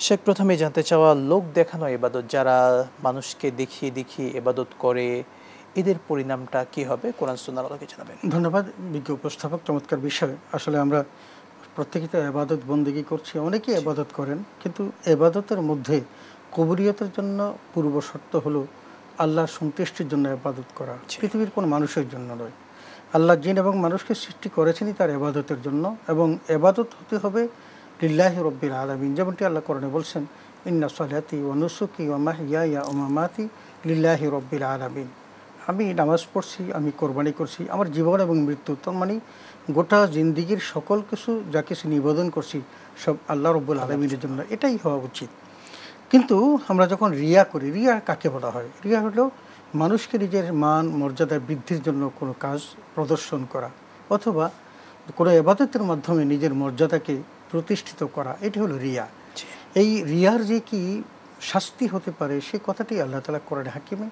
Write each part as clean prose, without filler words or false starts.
শেখ, প্রথমেই জানতে চাওয়া, লোক দেখানো ইবাদত, যারা মানুষকে দেখিয়ে দেখিয়ে ইবাদত করে, এদের পরিণামটা কি হবে? কোরআন সুন্নাহর আলোকে জানাবেন। ধন্যবাদ বিজ্ঞ উপস্থাপক, চমৎকার বিষয়। আসলে আমরা প্রত্যেকে তো ইবাদত বন্দেগী করছি, অনেকেই ইবাদত করেন, কিন্তু ইবাদতের মধ্যে কবুলিয়তের জন্য পূর্ব শর্ত হলো আল্লাহর সন্তুষ্টির জন্য ইবাদত করা, পৃথিবীর কোনো মানুষের জন্য নয়। আল্লাহ জিন এবং মানুষকে সৃষ্টি করেছেনই তার ইবাদতের জন্য, এবং ইবাদত হতে হবে লিল্লাহি রব্বিল আলামিন। যেমনটি আল্লাহ কোরআনে বলছেন, ইন্না সলাতি ওয়া নুসুকি ওয়া মাহইয়ায়া ওয়া মামাতি লিল্লাহি রব্বিল আলামিন। আমি নামাজ পড়ছি, আমি কোরবানি করছি, আমার জীবন এবং মৃত্যু, তার মানে গোটা জিন্দিগির সকল কিছু যা কিছু নিবেদন করছি সব আল্লাহ রব্বুল আলামিনের জন্য, এটাই হওয়া উচিত। কিন্তু আমরা যখন রিয়া করি, রিয়া কাকে বলা হয়? রিয়া হলো মানুষকে নিজের মান মর্যাদা বৃদ্ধির জন্য কোনো কাজ প্রদর্শন করা, অথবা কোনো ইবাদতের মাধ্যমে নিজের মর্যাদাকে প্রতিষ্ঠিত করা, এটি হলো রিয়া। এই রিয়ার যে কি শাস্তি হতে পারে সে কথাটি আল্লাহ তাআলা কোরআনে হাকিমে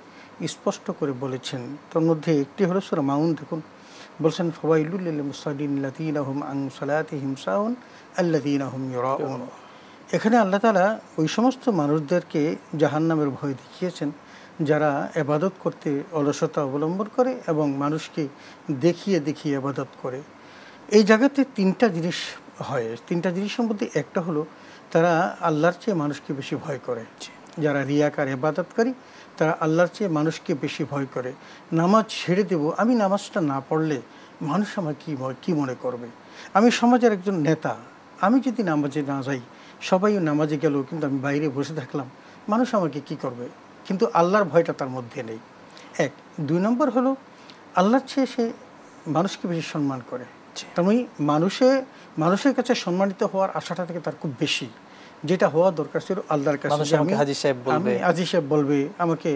স্পষ্ট করে বলেছেন। তার মধ্যে একটি হলো সূরা মাউন, দেখুন বলছেন, ফাওয়াইলুল লিল মুসাল্লিন আল্লাযীনা হুম আন সালাতিহিম সাহুন আল্লাযীনা হুম ইউরাউন। এখানে আল্লাহ তাআলা ওই সমস্ত মানুষদেরকে জাহান্নামের ভয় দেখিয়েছেন যারা ইবাদত করতে অলসতা অবলম্বন করে এবং মানুষকে দেখিয়ে দেখিয়ে ইবাদত করে। এই জায়গাতে তিনটা জিনিস হয়। তিনটা জিনিসের মধ্যে একটা হলো তারা আল্লাহর চেয়ে মানুষকে বেশি ভয় করে। যারা রিয়াকার ইবাদতকারী তারা আল্লাহর চেয়ে মানুষকে বেশি ভয় করে। নামাজ ছেড়ে দেব, আমি নামাজটা না পড়লে মানুষ আমার কী মনে করবে? আমি সমাজের একজন নেতা, আমি যদি নামাজে না যাই, সবাই নামাজে গেল কিন্তু আমি বাইরে বসে থাকলাম, মানুষ আমাকে কি করবে? কিন্তু আল্লাহর ভয়টা তার মধ্যে নেই। এক। দুই নম্বর হলো আল্লাহর চেয়ে সে মানুষকে বেশি সম্মান করে। তার মানে মানুষের কাছে সম্মানিত হওয়ার আশাটা থেকে তার খুব বেশি, যেটা হওয়া দরকার ছিল আল্লাহর কাছে। আমি হাজী সাহেব বলবে, আমাকে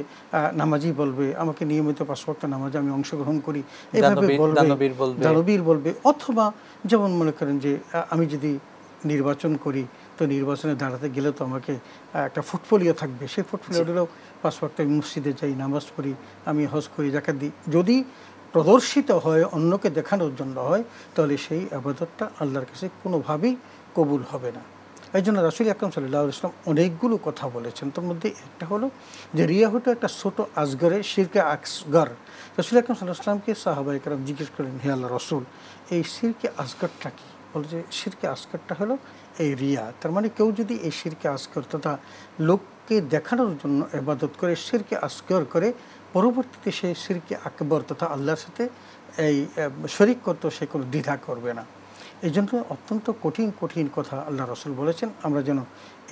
নামাজি বলবে, আমাকে নিয়মিত 5 ওয়াক্ত নামাজে আমি অংশগ্রহণ করি, এইভাবে বলবে, দানবীর বলবে। অথবা যেমন মনে করেন যে আমি যদি নির্বাচন করি, তো নির্বাচনে দাঁড়াতে গেলে তো আমাকে একটা ফুটফলিও থাকবে, সেই ফুটফলিওগুলো 5 ওয়াক্ত আমি মসজিদে যাই, নামাজ পড়ি, আমি হজ করি, যাকাত দিই। যদি প্রদর্শিত হয়, অন্যকে দেখানোর জন্য হয়, তাহলে সেই ইবাদতটা আল্লাহর কাছে কোনোভাবেই কবুল হবে না। এই জন্য রাসূল আকরাম সাল্লাল্লাহু আলাইহি ওয়াসাল্লাম অনেকগুলো কথা বলেছেন। তার মধ্যে একটা হলো যে রিয়া হলো একটা ছোট আসগরে, শিরকে আসগর। রাসূল আকরাম সাল্লাল্লাহু আলাইহি ওয়াসাল্লামকে সাহাবায়ে কেরাম জিজ্ঞেস করেন, হে আল্লাহর রাসূল, এই শিরকে আসগরটা কি? বলে যে শিরকে আসগরটা হলো এই রিয়া। তার মানে কেউ যদি এই শিরকে আসগর তথা লোককে দেখানোর জন্য ইবাদত করে, শিরকে আসগর করে, পরবর্তীতে সেই শিরকে আকবর তথা আল্লাহর সাথে এই শরীক করতে সে কোনো দ্বিধা করবে না। এই জন্য অত্যন্ত কঠিন কঠিন কথা আল্লাহ রাসূল বলেছেন, আমরা যেন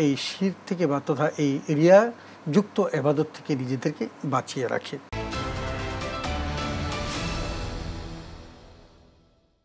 এই শিরক থেকে বা তথা এই রিয়া যুক্ত ইবাদত থেকে নিজেদেরকে বাঁচিয়ে রাখি।